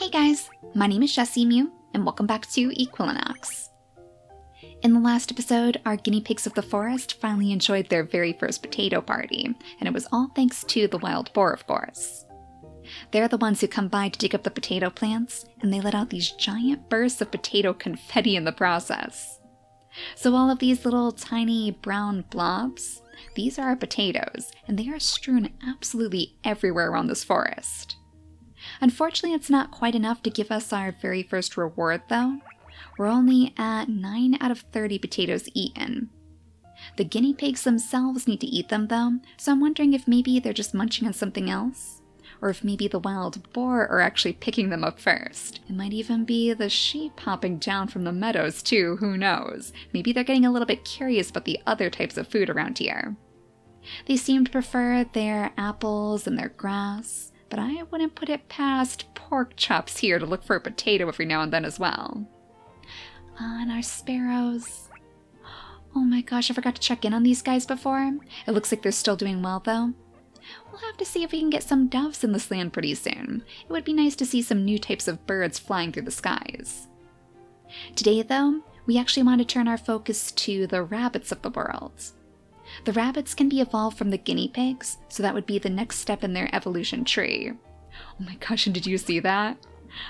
Hey guys, my name is JessiMew, and welcome back to Equilinox. In the last episode, our guinea pigs of the forest finally enjoyed their very first potato party, and it was all thanks to the wild boar, of course. They're the ones who come by to dig up the potato plants, and they let out these giant bursts of potato confetti in the process. So all of these little tiny brown blobs, these are our potatoes, and they are strewn absolutely everywhere around this forest. Unfortunately, it's not quite enough to give us our very first reward, though. We're only at 9 out of 30 potatoes eaten. The guinea pigs themselves need to eat them, though, so I'm wondering if maybe they're just munching on something else, or if maybe the wild boar are actually picking them up first. It might even be the sheep hopping down from the meadows, too, who knows? Maybe they're getting a little bit curious about the other types of food around here. They seem to prefer their apples and their grass, but I wouldn't put it past pork chops here to look for a potato every now and then as well. And our sparrows. Oh my gosh, I forgot to check in on these guys before. It looks like they're still doing well though. We'll have to see if we can get some doves in this land pretty soon. It would be nice to see some new types of birds flying through the skies. Today though, we actually want to turn our focus to the rabbits of the world. The rabbits can be evolved from the guinea pigs, so that would be the next step in their evolution tree. Oh my gosh, and did you see that?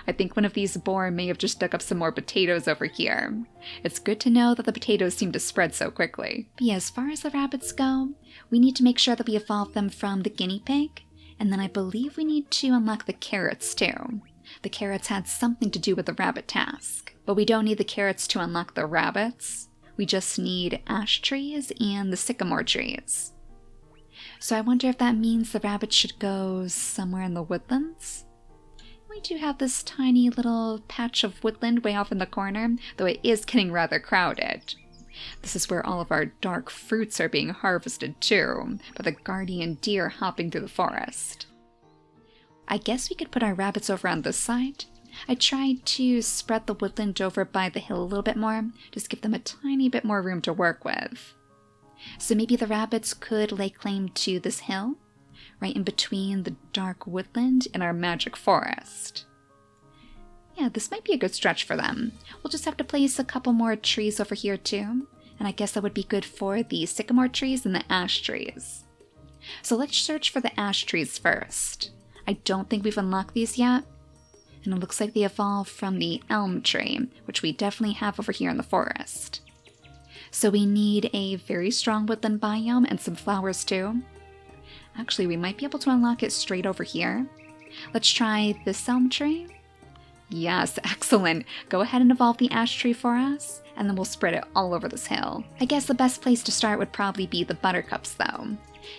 I think one of these boar may have just dug up some more potatoes over here. It's good to know that the potatoes seem to spread so quickly. But yeah, as far as the rabbits go, we need to make sure that we evolve them from the guinea pig, and then I believe we need to unlock the carrots too. The carrots had something to do with the rabbit task. But we don't need the carrots to unlock the rabbits. We just need ash trees and the sycamore trees. So I wonder if that means the rabbits should go somewhere in the woodlands? We do have this tiny little patch of woodland way off in the corner, though it is getting rather crowded. This is where all of our dark fruits are being harvested too, by the guardian deer hopping through the forest. I guess we could put our rabbits over on this side. I tried to spread the woodland over by the hill a little bit more, just give them a tiny bit more room to work with. So maybe the rabbits could lay claim to this hill, right in between the dark woodland and our magic forest. Yeah, this might be a good stretch for them. We'll just have to place a couple more trees over here too, and I guess that would be good for the sycamore trees and the ash trees. So let's search for the ash trees first. I don't think we've unlocked these yet. And it looks like they evolved from the elm tree, which we definitely have over here in the forest. So we need a very strong woodland biome and some flowers too. Actually, we might be able to unlock it straight over here. Let's try this elm tree. Yes, excellent. Go ahead and evolve the ash tree for us, and then we'll spread it all over this hill. I guess the best place to start would probably be the buttercups though.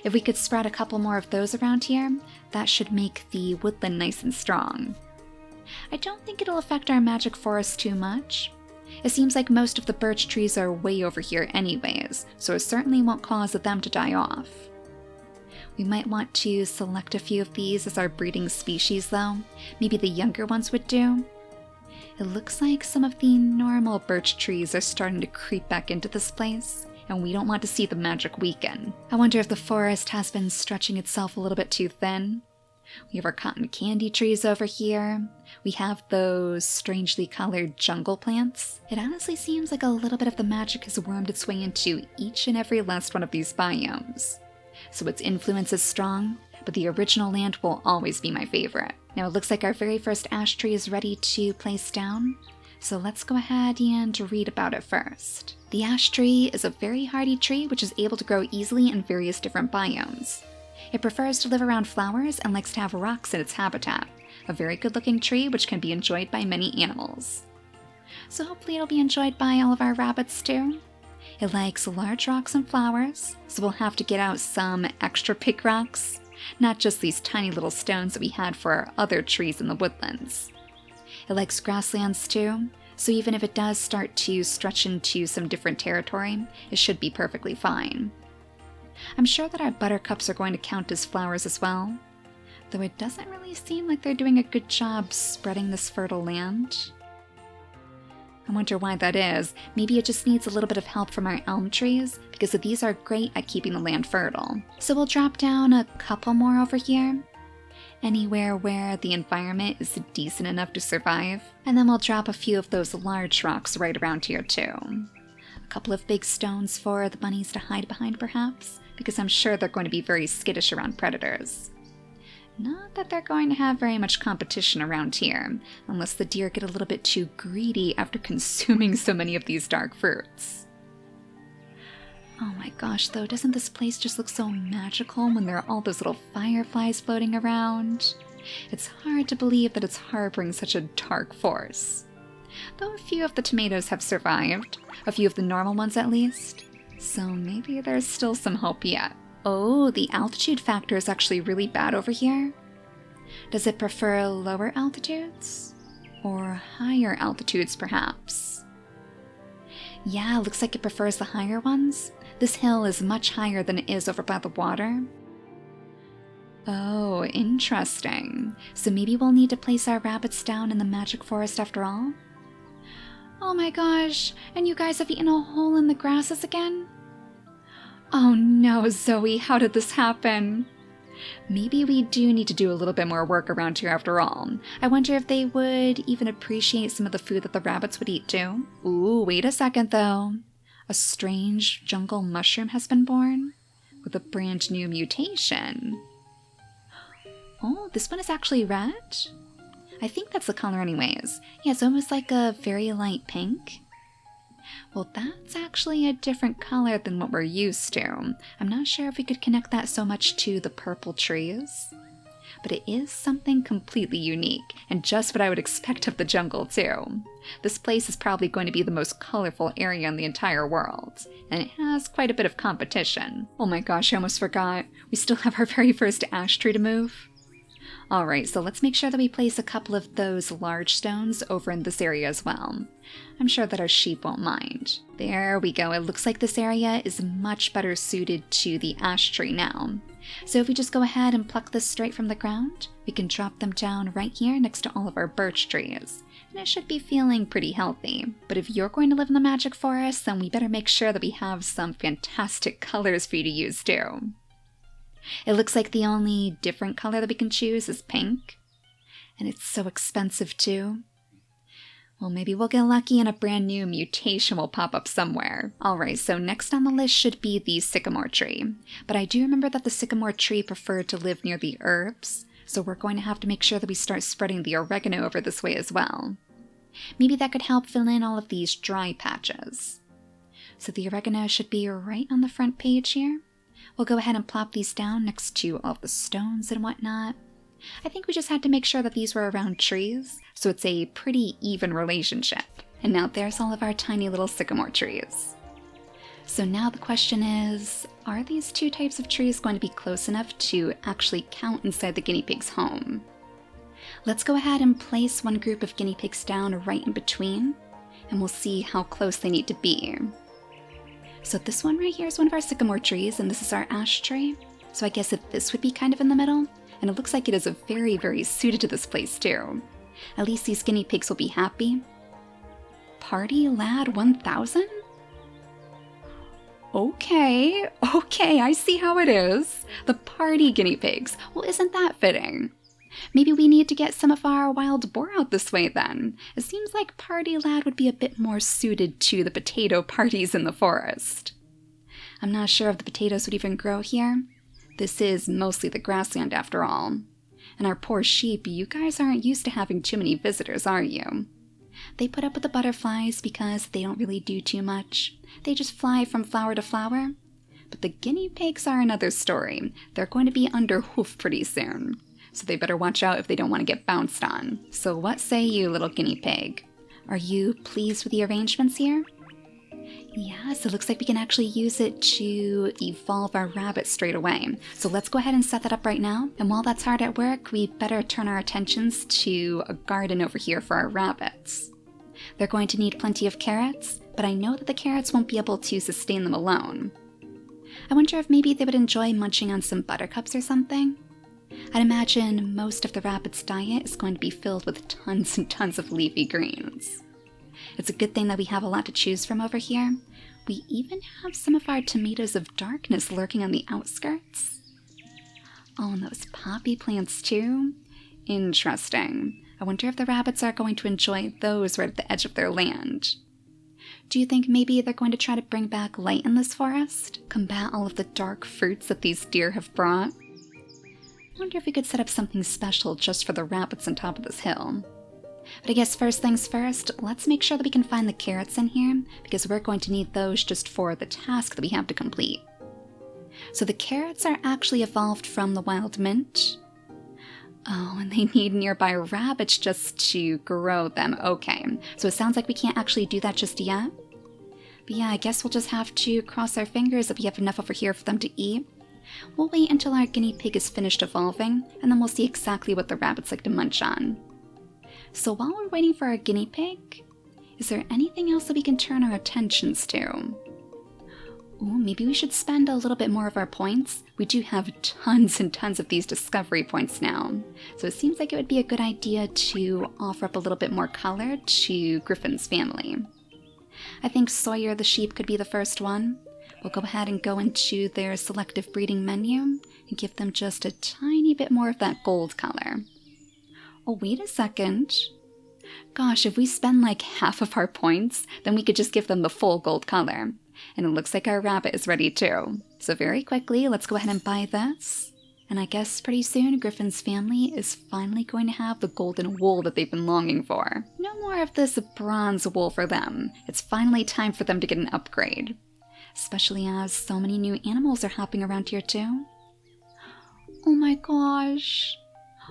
If we could spread a couple more of those around here, that should make the woodland nice and strong. I don't think it'll affect our magic forest too much. It seems like most of the birch trees are way over here anyways, so it certainly won't cause them to die off. We might want to select a few of these as our breeding species though. Maybe the younger ones would do. It looks like some of the normal birch trees are starting to creep back into this place, and we don't want to see the magic weaken. I wonder if the forest has been stretching itself a little bit too thin. We have our cotton candy trees over here. We have those strangely colored jungle plants. It honestly seems like a little bit of the magic has wormed its way into each and every last one of these biomes. So its influence is strong, but the original land will always be my favorite. Now it looks like our very first ash tree is ready to place down. So let's go ahead and read about it first. The ash tree is a very hardy tree which is able to grow easily in various different biomes. It prefers to live around flowers and likes to have rocks in its habitat, a very good looking tree which can be enjoyed by many animals. So hopefully it'll be enjoyed by all of our rabbits too. It likes large rocks and flowers, so we'll have to get out some extra big rocks, not just these tiny little stones that we had for our other trees in the woodlands. It likes grasslands too, so even if it does start to stretch into some different territory, it should be perfectly fine. I'm sure that our buttercups are going to count as flowers as well, though it doesn't really seem like they're doing a good job spreading this fertile land. I wonder why that is. Maybe it just needs a little bit of help from our elm trees, because these are great at keeping the land fertile. So we'll drop down a couple more over here, anywhere where the environment is decent enough to survive. And then we'll drop a few of those large rocks right around here too. A couple of big stones for the bunnies to hide behind perhaps, because I'm sure they're going to be very skittish around predators. Not that they're going to have very much competition around here, unless the deer get a little bit too greedy after consuming so many of these dark fruits. Oh my gosh, though, doesn't this place just look so magical when there are all those little fireflies floating around? It's hard to believe that it's harboring such a dark force. Though a few of the tomatoes have survived, a few of the normal ones at least, so maybe there's still some hope yet. Oh, the altitude factor is actually really bad over here. Does it prefer lower altitudes? Or higher altitudes, perhaps? Yeah, looks like it prefers the higher ones. This hill is much higher than it is over by the water. Oh, interesting. So maybe we'll need to place our rabbits down in the magic forest after all? Oh my gosh, and you guys have eaten a hole in the grasses again? Oh no, Zoe, how did this happen? Maybe we do need to do a little bit more work around here after all. I wonder if they would even appreciate some of the food that the rabbits would eat too. Ooh, wait a second though. A strange jungle mushroom has been born with a brand new mutation. Oh, this one is actually red? I think that's the color anyways. Yeah, it's almost like a very light pink. Well, that's actually a different color than what we're used to. I'm not sure if we could connect that so much to the purple trees. But it is something completely unique, and just what I would expect of the jungle too. This place is probably going to be the most colorful area in the entire world, and it has quite a bit of competition. Oh my gosh, I almost forgot. We still have our very first ash tree to move. Alright, so let's make sure that we place a couple of those large stones over in this area as well. I'm sure that our sheep won't mind. There we go, it looks like this area is much better suited to the ash tree now. So if we just go ahead and pluck this straight from the ground, we can drop them down right here next to all of our birch trees. And it should be feeling pretty healthy. But if you're going to live in the magic forest, then we better make sure that we have some fantastic colors for you to use too. It looks like the only different color that we can choose is pink. And it's so expensive too. Well, maybe we'll get lucky and a brand new mutation will pop up somewhere. Alright, so next on the list should be the sycamore tree. But I do remember that the sycamore tree preferred to live near the herbs, so we're going to have to make sure that we start spreading the oregano over this way as well. Maybe that could help fill in all of these dry patches. So the oregano should be right on the front page here. We'll go ahead and plop these down next to all the stones and whatnot. I think we just had to make sure that these were around trees, so it's a pretty even relationship. And now there's all of our tiny little sycamore trees. So now the question is, are these two types of trees going to be close enough to actually count inside the guinea pig's home? Let's go ahead and place one group of guinea pigs down right in between, and we'll see how close they need to be. So this one right here is one of our sycamore trees, and this is our ash tree. So I guess that this would be kind of in the middle, and it looks like it is very, very suited to this place too. At least these guinea pigs will be happy. Party Lad 1000? Okay, I see how it is. The party guinea pigs. Well, isn't that fitting? Maybe we need to get some of our wild boar out this way then. It seems like Party Lad would be a bit more suited to the potato parties in the forest. I'm not sure if the potatoes would even grow here. This is mostly the grassland after all. And our poor sheep, you guys aren't used to having too many visitors, are you? They put up with the butterflies because they don't really do too much. They just fly from flower to flower. But the guinea pigs are another story. They're going to be under hoof pretty soon. So they better watch out if they don't want to get bounced on. So what say you, little guinea pig? Are you pleased with the arrangements here? Yes, it looks like we can actually use it to evolve our rabbits straight away. So let's go ahead and set that up right now. And while that's hard at work, we better turn our attentions to a garden over here for our rabbits. They're going to need plenty of carrots, but I know that the carrots won't be able to sustain them alone. I wonder if maybe they would enjoy munching on some buttercups or something? I'd imagine most of the rabbit's diet is going to be filled with tons and tons of leafy greens. It's a good thing that we have a lot to choose from over here. We even have some of our tomatoes of darkness lurking on the outskirts. Oh, and those poppy plants too? Interesting. I wonder if the rabbits are going to enjoy those right at the edge of their land. Do you think maybe they're going to try to bring back light in this forest? Combat all of the dark fruits that these deer have brought? I wonder if we could set up something special just for the rabbits on top of this hill. But I guess first things first, let's make sure that we can find the carrots in here, because we're going to need those just for the task that we have to complete. So the carrots are actually evolved from the wild mint. Oh, and they need nearby rabbits just to grow them. Okay, so it sounds like we can't actually do that just yet. But yeah, I guess we'll just have to cross our fingers that we have enough over here for them to eat. We'll wait until our guinea pig is finished evolving, and then we'll see exactly what the rabbits like to munch on. So while we're waiting for our guinea pig, is there anything else that we can turn our attentions to? Ooh, maybe we should spend a little bit more of our points. We do have tons and tons of these discovery points now. So it seems like it would be a good idea to offer up a little bit more color to Griffin's family. I think Sawyer the sheep could be the first one. We'll go ahead and go into their selective breeding menu and give them just a tiny bit more of that gold color. Oh, wait a second. Gosh, if we spend like half of our points, then we could just give them the full gold color. And it looks like our rabbit is ready too. So very quickly, let's go ahead and buy this. And I guess pretty soon, Griffin's family is finally going to have the golden wool that they've been longing for. No more of this bronze wool for them. It's finally time for them to get an upgrade. Especially as so many new animals are hopping around here too. Oh my gosh.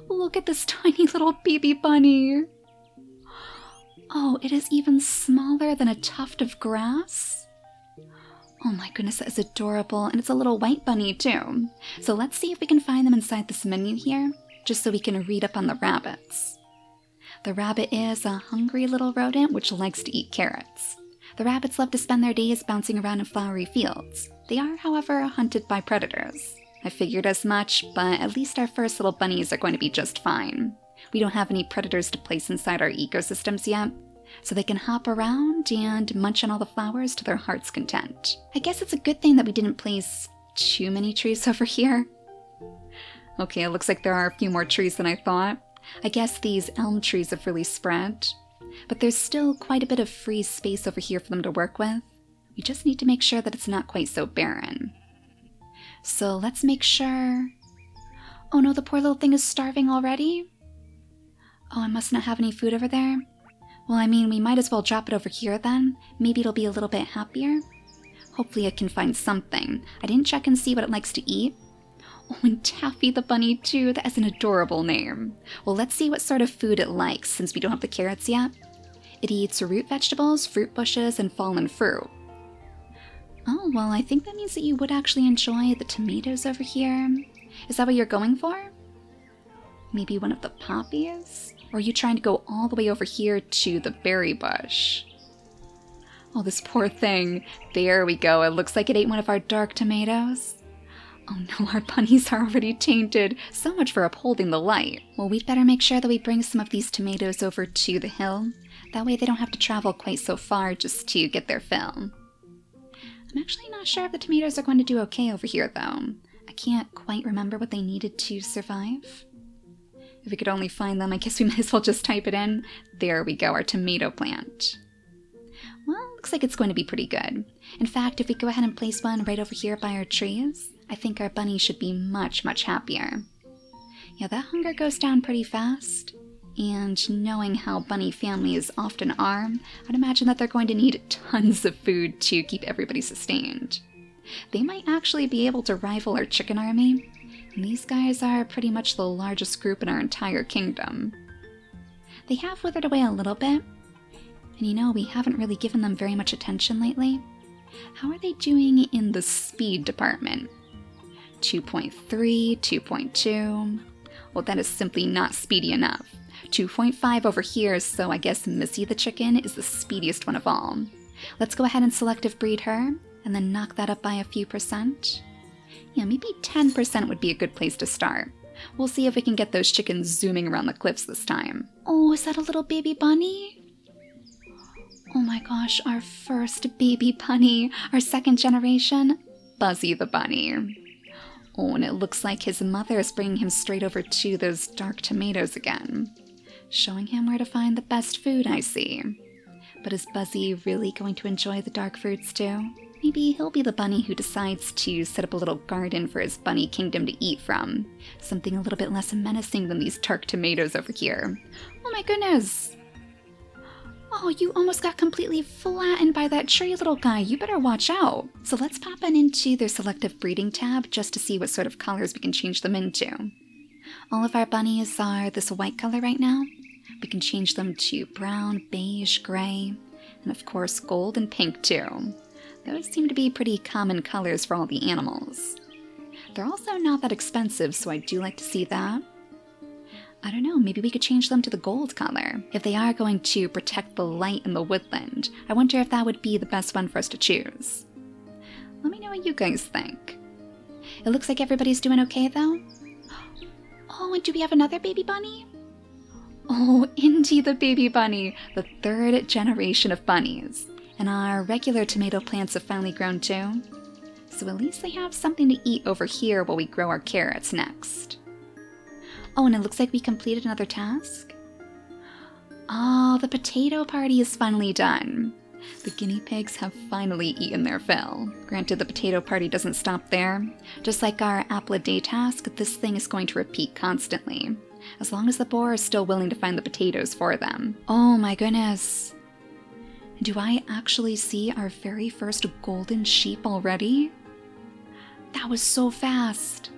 Look at this tiny little baby bunny. Oh, it is even smaller than a tuft of grass. Oh my goodness, that is adorable, and it's a little white bunny too. So let's see if we can find them inside this menu here, just so we can read up on the rabbits. The rabbit is a hungry little rodent which likes to eat carrots. The rabbits love to spend their days bouncing around in flowery fields. They are, however, hunted by predators. I figured as much, but at least our first little bunnies are going to be just fine. We don't have any predators to place inside our ecosystems yet, so they can hop around and munch on all the flowers to their heart's content. I guess it's a good thing that we didn't place too many trees over here. Okay, it looks like there are a few more trees than I thought. I guess these elm trees have really spread, but there's still quite a bit of free space over here for them to work with. We just need to make sure that it's not quite so barren. So let's make sure... Oh no, the poor little thing is starving already? Oh, I must not have any food over there. Well, I mean, we might as well drop it over here then. Maybe it'll be a little bit happier. Hopefully it can find something. I didn't check and see what it likes to eat. Oh, and Taffy the bunny too. That is an adorable name. Well, let's see what sort of food it likes since we don't have the carrots yet. It eats root vegetables, fruit bushes, and fallen fruit. Oh, well, I think that means that you would actually enjoy the tomatoes over here. Is that what you're going for? Maybe one of the poppies? Or are you trying to go all the way over here to the berry bush? Oh, this poor thing. There we go. It looks like it ate one of our dark tomatoes. Oh no, our bunnies are already tainted. So much for upholding the light. Well, we'd better make sure that we bring some of these tomatoes over to the hill. That way they don't have to travel quite so far just to get their fill. I'm actually not sure if the tomatoes are going to do okay over here, though. I can't quite remember what they needed to survive. If we could only find them, I guess we might as well just type it in. There we go, our tomato plant. Well, looks like it's going to be pretty good. In fact, if we go ahead and place one right over here by our trees, I think our bunny should be much, much happier. Yeah, that hunger goes down pretty fast. And knowing how bunny families often are, I'd imagine that they're going to need tons of food to keep everybody sustained. They might actually be able to rival our chicken army. And these guys are pretty much the largest group in our entire kingdom. They have withered away a little bit, and you know, we haven't really given them very much attention lately. How are they doing in the speed department? 2.3, 2.2. Well, that is simply not speedy enough. 2.5 over here, so I guess Missy the chicken is the speediest one of all. Let's go ahead and selective breed her, and then knock that up by a few percent. Yeah, maybe 10% would be a good place to start. We'll see if we can get those chickens zooming around the cliffs this time. Oh, is that a little baby bunny? Oh my gosh, our first baby bunny, our second generation, Buzzy the bunny. Oh, and it looks like his mother is bringing him straight over to those dark tomatoes again. Showing him where to find the best food, I see. But is Buzzy really going to enjoy the dark fruits too? Maybe he'll be the bunny who decides to set up a little garden for his bunny kingdom to eat from. Something a little bit less menacing than these dark tomatoes over here. Oh my goodness! Oh, you almost got completely flattened by that tree, little guy. You better watch out. So let's pop on into their selective breeding tab just to see what sort of colors we can change them into. All of our bunnies are this white color right now. We can change them to brown, beige, gray, and of course gold and pink too. Those seem to be pretty common colors for all the animals. They're also not that expensive, so I do like to see that. I don't know, maybe we could change them to the gold color. If they are going to protect the light in the woodland, I wonder if that would be the best one for us to choose. Let me know what you guys think. It looks like everybody's doing okay though. Oh, and do we have another baby bunny? Oh, Indy the baby bunny, the third generation of bunnies. And our regular tomato plants have finally grown too. So at least they have something to eat over here while we grow our carrots next. Oh, and it looks like we completed another task. Oh, the potato party is finally done. The guinea pigs have finally eaten their fill. Granted, the potato party doesn't stop there. Just like our apple a day task, this thing is going to repeat constantly, as long as the boar is still willing to find the potatoes for them. Oh my goodness. Do I actually see our very first golden sheep already? That was so fast.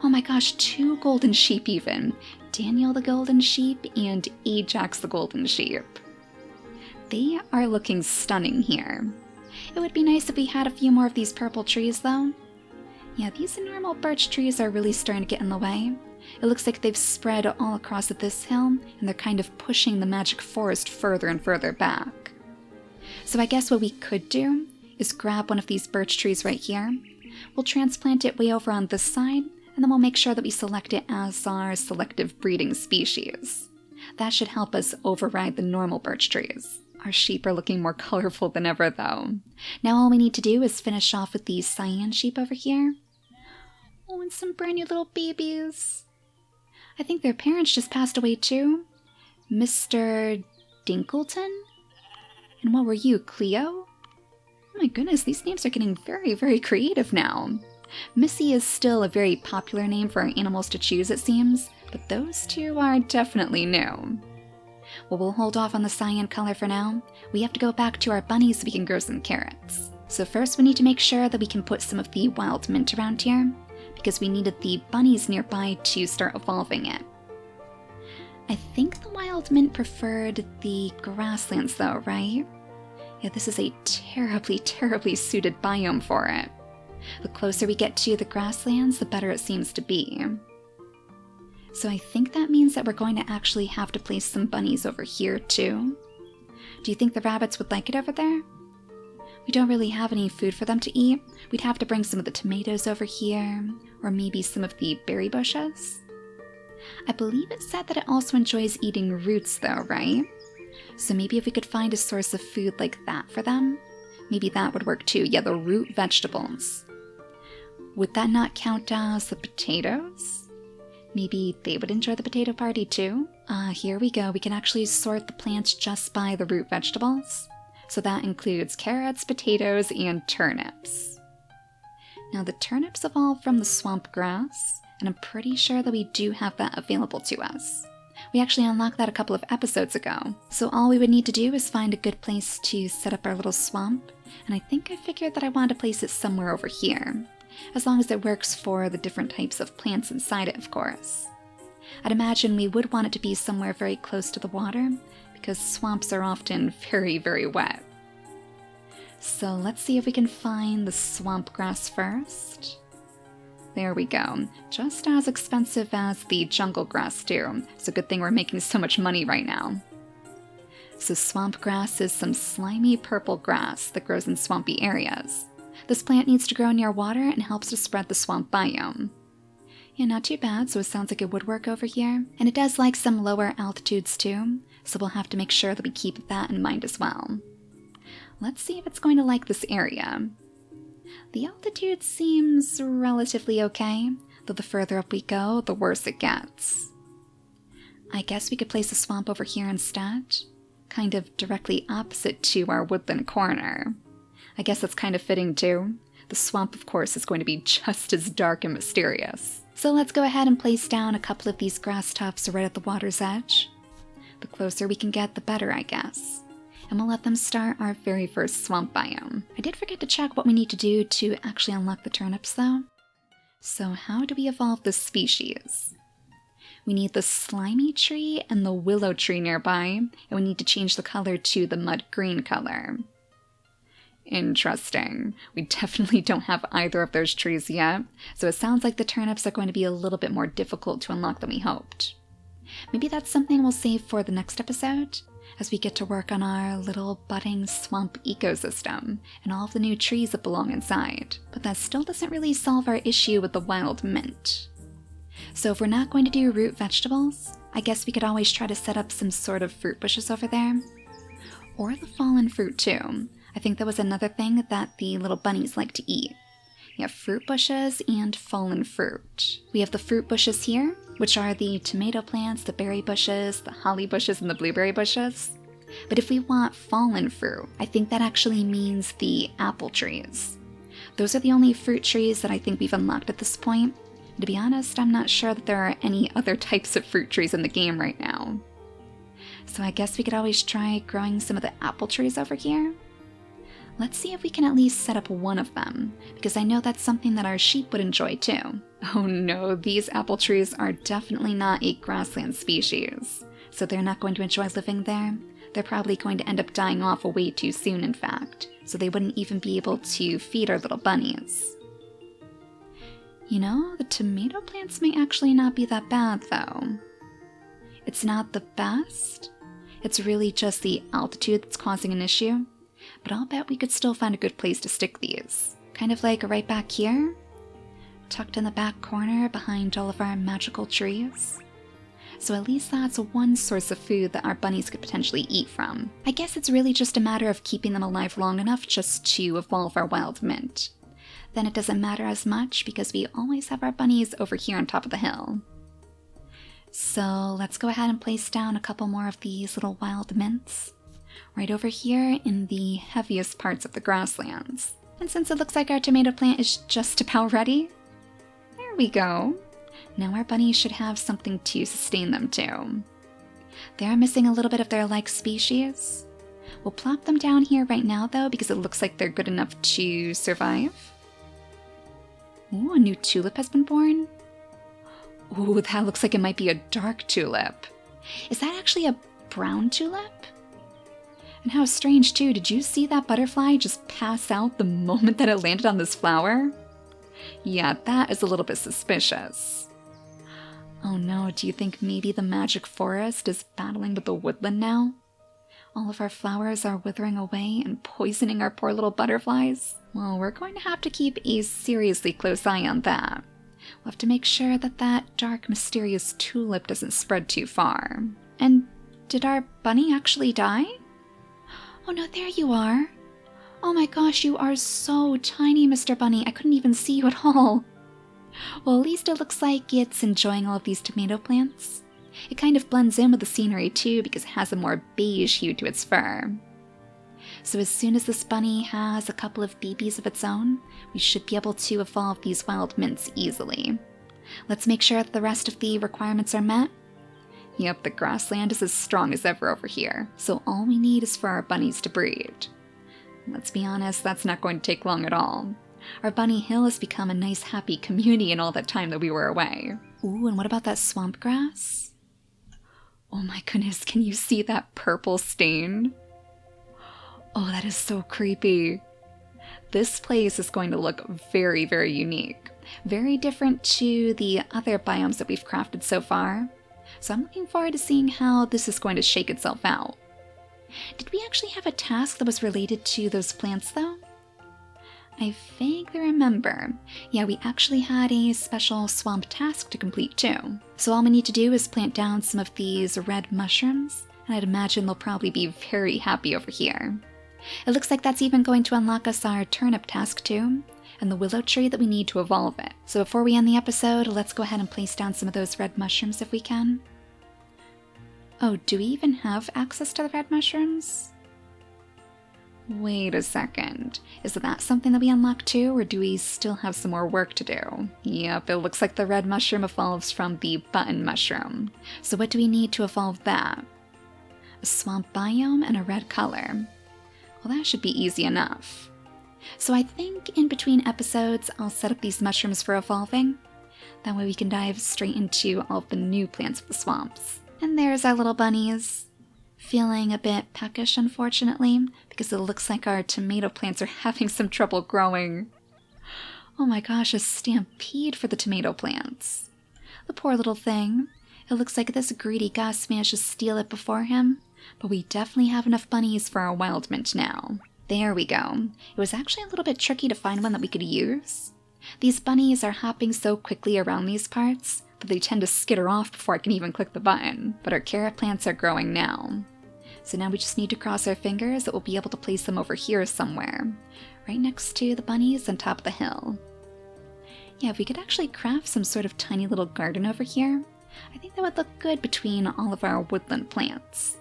Oh my gosh, 2 golden sheep even. Daniel the golden sheep and Ajax the golden sheep. They are looking stunning here. It would be nice if we had a few more of these purple trees though. Yeah, these normal birch trees are really starting to get in the way. It looks like they've spread all across this hill, and they're kind of pushing the magic forest further and further back. So I guess what we could do is grab one of these birch trees right here. We'll transplant it way over on this side, and then we'll make sure that we select it as our selective breeding species. That should help us override the normal birch trees. Our sheep are looking more colorful than ever though. Now all we need to do is finish off with these cyan sheep over here. Oh, and some brand new little babies. I think their parents just passed away too. Mr. Dinkleton? And what were you, Cleo? Oh my goodness, these names are getting very, very creative now. Missy is still a very popular name for our animals to choose, it seems, but those two are definitely new. Well, we'll hold off on the cyan color for now. We have to go back to our bunnies so we can grow some carrots. So first we need to make sure that we can put some of the wild mint around here, because we needed the bunnies nearby to start evolving it. I think the wild mint preferred the grasslands though, right? Yeah, this is a terribly, terribly suited biome for it. The closer we get to the grasslands, the better it seems to be. So I think that means that we're going to actually have to place some bunnies over here too. Do you think the rabbits would like it over there? We don't really have any food for them to eat. We'd have to bring some of the tomatoes over here, or maybe some of the berry bushes. I believe it said that it also enjoys eating roots though, right? So maybe if we could find a source of food like that for them, maybe that would work too. Yeah, the root vegetables. Would that not count as the potatoes? Maybe they would enjoy the potato party too? Here we go. We can actually sort the plants just by the root vegetables. So that includes carrots, potatoes, and turnips. Now the turnips evolve from the swamp grass, and I'm pretty sure that we do have that available to us. We actually unlocked that a couple of episodes ago. So all we would need to do is find a good place to set up our little swamp, and I think I figured that I wanted to place it somewhere over here. As long as it works for the different types of plants inside it, of course. I'd imagine we would want it to be somewhere very close to the water, because swamps are often very, very wet. So let's see if we can find the swamp grass first. There we go. Just as expensive as the jungle grass too. It's a good thing we're making so much money right now. So swamp grass is some slimy purple grass that grows in swampy areas. This plant needs to grow near water and helps to spread the swamp biome. Yeah, not too bad, so it sounds like it would work over here. And it does like some lower altitudes too, so we'll have to make sure that we keep that in mind as well. Let's see if it's going to like this area. The altitude seems relatively okay, though the further up we go, the worse it gets. I guess we could place a swamp over here instead, kind of directly opposite to our woodland corner. I guess that's kind of fitting too. The swamp, of course, is going to be just as dark and mysterious. So let's go ahead and place down a couple of these grass tufts right at the water's edge. The closer we can get, the better, I guess. And we'll let them start our very first swamp biome. I did forget to check what we need to do to actually unlock the turnips, though. So how do we evolve this species? We need the slimy tree and the willow tree nearby, and we need to change the color to the mud green color. Interesting. We definitely don't have either of those trees yet, so it sounds like the turnips are going to be a little bit more difficult to unlock than we hoped. Maybe that's something we'll save for the next episode, as we get to work on our little budding swamp ecosystem and all of the new trees that belong inside. But that still doesn't really solve our issue with the wild mint. So if we're not going to do root vegetables, I guess we could always try to set up some sort of fruit bushes over there. Or the fallen fruit too. I think that was another thing that the little bunnies like to eat. You have fruit bushes and fallen fruit. We have the fruit bushes here, which are the tomato plants, the berry bushes, the holly bushes, and the blueberry bushes. But if we want fallen fruit, I think that actually means the apple trees. Those are the only fruit trees that I think we've unlocked at this point. And to be honest, I'm not sure that there are any other types of fruit trees in the game right now. So I guess we could always try growing some of the apple trees over here. Let's see if we can at least set up one of them, because I know that's something that our sheep would enjoy too. Oh no, these apple trees are definitely not a grassland species, so they're not going to enjoy living there. They're probably going to end up dying off way too soon, in fact, so they wouldn't even be able to feed our little bunnies. You know, the tomato plants may actually not be that bad though. It's not the best. It's really just the altitude that's causing an issue. But I'll bet we could still find a good place to stick these. Kind of like right back here, tucked in the back corner behind all of our magical trees. So at least that's one source of food that our bunnies could potentially eat from. I guess it's really just a matter of keeping them alive long enough just to evolve our wild mint. Then it doesn't matter as much because we always have our bunnies over here on top of the hill. So let's go ahead and place down a couple more of these little wild mints. Right over here in the heaviest parts of the grasslands. And since it looks like our tomato plant is just about ready, there we go. Now our bunnies should have something to sustain them too. They are missing a little bit of their like species. We'll plop them down here right now though because it looks like they're good enough to survive. Ooh, a new tulip has been born. Ooh, that looks like it might be a dark tulip. Is that actually a brown tulip? And how strange too, did you see that butterfly just pass out the moment that it landed on this flower? Yeah, that is a little bit suspicious. Oh no, do you think maybe the magic forest is battling with the woodland now? All of our flowers are withering away and poisoning our poor little butterflies? Well, we're going to have to keep a seriously close eye on that. We'll have to make sure that that dark, mysterious tulip doesn't spread too far. And did our bunny actually die? Oh no, there you are. Oh my gosh, you are so tiny, Mr. Bunny. I couldn't even see you at all. Well, at least it looks like it's enjoying all of these tomato plants. It kind of blends in with the scenery too because it has a more beige hue to its fur. So as soon as this bunny has a couple of babies of its own, we should be able to evolve these wild mints easily. Let's make sure that the rest of the requirements are met. Yep, the grassland is as strong as ever over here, so all we need is for our bunnies to breed. Let's be honest, that's not going to take long at all. Our bunny hill has become a nice happy community in all that time that we were away. Ooh, and what about that swamp grass? Oh my goodness, can you see that purple stain? Oh, that is so creepy. This place is going to look very, very unique. Very different to the other biomes that we've crafted so far. So I'm looking forward to seeing how this is going to shake itself out. Did we actually have a task that was related to those plants though? I vaguely remember. Yeah, we actually had a special swamp task to complete too. So all we need to do is plant down some of these red mushrooms, and I'd imagine they'll probably be very happy over here. It looks like that's even going to unlock us our turnip task too, and the willow tree that we need to evolve it. So before we end the episode, let's go ahead and place down some of those red mushrooms if we can. Oh, do we even have access to the red mushrooms? Wait a second. Is that something that we unlock too, or do we still have some more work to do? Yep, it looks like the red mushroom evolves from the button mushroom. So what do we need to evolve that? A swamp biome and a red color. Well, that should be easy enough. So I think in between episodes, I'll set up these mushrooms for evolving. That way we can dive straight into all of the new plants of the swamps. And there's our little bunnies. Feeling a bit peckish, unfortunately, because it looks like our tomato plants are having some trouble growing. Oh my gosh, a stampede for the tomato plants. The poor little thing. It looks like this greedy Gus managed to steal it before him, but we definitely have enough bunnies for our wild mint now. There we go. It was actually a little bit tricky to find one that we could use. These bunnies are hopping so quickly around these parts that they tend to skitter off before I can even click the button, but our carrot plants are growing now. So now we just need to cross our fingers that we'll be able to place them over here somewhere, right next to the bunnies on top of the hill. Yeah, if we could actually craft some sort of tiny little garden over here, I think that would look good between all of our woodland plants.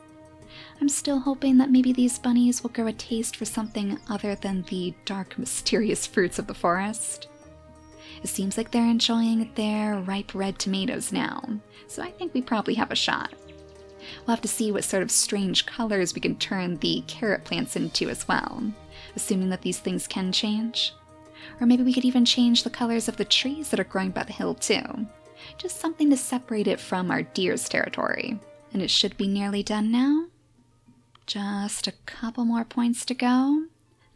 I'm still hoping that maybe these bunnies will grow a taste for something other than the dark, mysterious fruits of the forest. It seems like they're enjoying their ripe red tomatoes now, so I think we probably have a shot. We'll have to see what sort of strange colors we can turn the carrot plants into as well, assuming that these things can change. Or maybe we could even change the colors of the trees that are growing by the hill too. Just something to separate it from our deer's territory. And it should be nearly done now. Just a couple more points to go.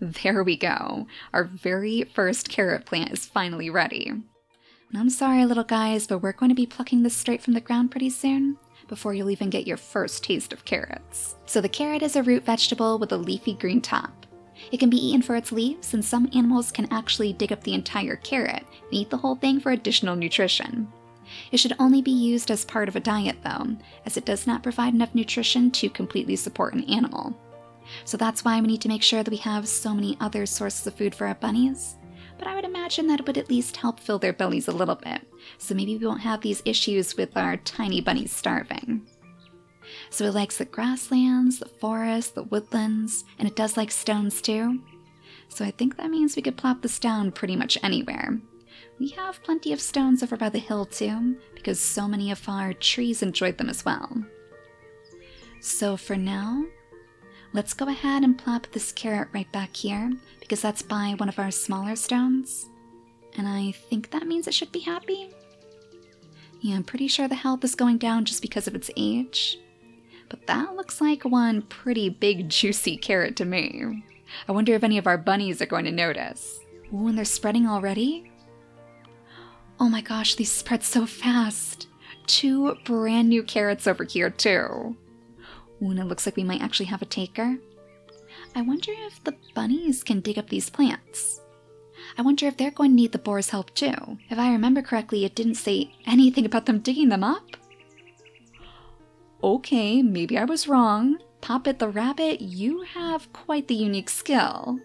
There we go. Our very first carrot plant is finally ready. And I'm sorry, little guys, but we're going to be plucking this straight from the ground pretty soon, before you'll even get your first taste of carrots. So the carrot is a root vegetable with a leafy green top. It can be eaten for its leaves, and some animals can actually dig up the entire carrot and eat the whole thing for additional nutrition. It should only be used as part of a diet though, as it does not provide enough nutrition to completely support an animal. So that's why we need to make sure that we have so many other sources of food for our bunnies. But I would imagine that it would at least help fill their bellies a little bit, so maybe we won't have these issues with our tiny bunnies starving. So it likes the grasslands, the forest, the woodlands, and it does like stones too. So I think that means we could plop this down pretty much anywhere. We have plenty of stones over by the hill too, because so many of our trees enjoyed them as well. So for now, let's go ahead and plop this carrot right back here, because that's by one of our smaller stones. And I think that means it should be happy. Yeah, I'm pretty sure the health is going down just because of its age. But that looks like one pretty big juicy carrot to me. I wonder if any of our bunnies are going to notice. Ooh, and they're spreading already? Oh my gosh, these spread so fast. 2 brand new carrots over here too. Ooh, and it looks like we might actually have a taker. I wonder if the bunnies can dig up these plants. I wonder if they're going to need the boar's help too. If I remember correctly, it didn't say anything about them digging them up. Okay, maybe I was wrong. Poppet the rabbit, you have quite the unique skill.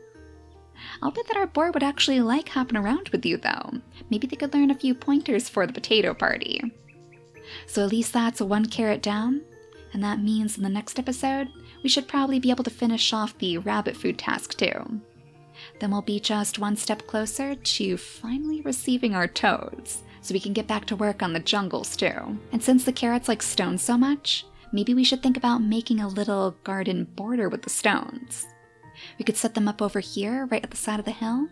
I'll bet that our boar would actually like hopping around with you though. Maybe they could learn a few pointers for the potato party. So at least that's 1 carrot down. And that means in the next episode, we should probably be able to finish off the rabbit food task too. Then we'll be just 1 step closer to finally receiving our toads, so we can get back to work on the jungles too. And since the carrots like stones so much, maybe we should think about making a little garden border with the stones. We could set them up over here, right at the side of the hill,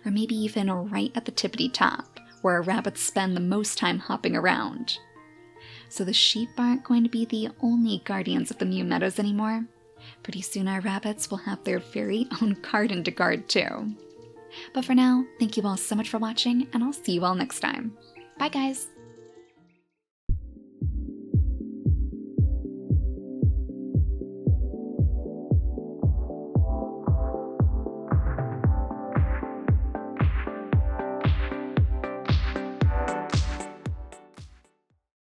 or maybe even right at the tippity top, where our rabbits spend the most time hopping around. So the sheep aren't going to be the only guardians of the Mew Meadows anymore. Pretty soon our rabbits will have their very own garden to guard too. But for now, thank you all so much for watching, and I'll see you all next time. Bye guys!